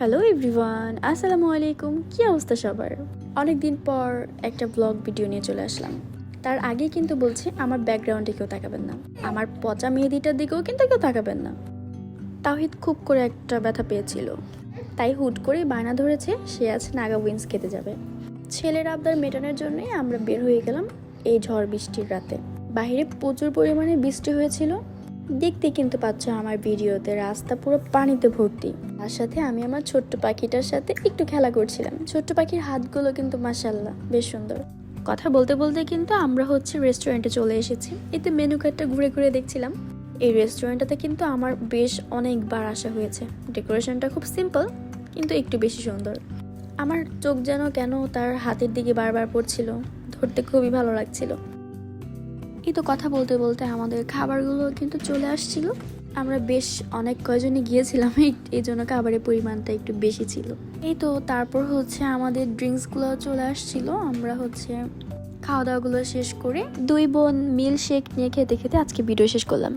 Hello everyone, আসসালামু আলাইকুম। কি অবস্থা সবার? অনেক দিন পর একটা ব্লগ ভিডিও নিয়ে চলে আসলাম। তার আগে কিন্তু বলছি, আমার ব্যাকগ্রাউন্ডে কেউ তাকাবেন না, আমার পচা মেহেদিটার দিকেও কিন্তু কেউ তাকাবেন না। তাওহিদ খুব করে একটা ব্যথা পেয়েছিল, তাই হুট করে বায়না ধরেছে সে আজ নাগা উইন্স খেতে যাবে। ছেলের আবদার মেটানোর জন্যই আমরা বের হয়ে গেলাম এই ঝড় বৃষ্টির রাতে। বাইরে প্রচুর পরিমাণে বৃষ্টি হয়েছিল, দেখতে কিন্তু পাচ্ছ আমার ভিডিওতে রাস্তা পুরো পানিতে ভর্তি। তার সাথে আমি আমার ছোট্ট পাখিটার সাথে একটু খেলা করছিলাম। ছোট্ট পাখির হাতগুলো কিন্তু মাশাআল্লাহ বেশ সুন্দর। কথা বলতে বলতে কিন্তু আমরা রেস্টুরেন্টে চলে এসেছি। এতে মেনু কার্ডটা ঘুরে ঘুরে দেখছিলাম। এই রেস্টুরেন্টটাতে কিন্তু আমার বেশ অনেকবার আসা হয়েছে। ডেকোরেশনটা খুব সিম্পল কিন্তু একটু বেশি সুন্দর। আমার চোখ যেন কেন তার হাতের দিকে বারবার পড়ছিল, ধরতে খুবই ভালো লাগছিল। এই তো কথা বলতে বলতে আমাদের খাবারগুলো কিন্তু চলে আসছিল। আমরা বেশ অনেক কয়জনই গিয়েছিলাম, এই জন্য খাবারের পরিমাণটা একটু বেশি ছিল। এই তো তারপর আমাদের ড্রিঙ্কসগুলো চলে আসছিল। আমরা খাওয়া দাওয়াগুলো শেষ করে দুই বোন মিল শেক নিয়ে খেতে খেতে আজকে ভিডিও শেষ করলাম।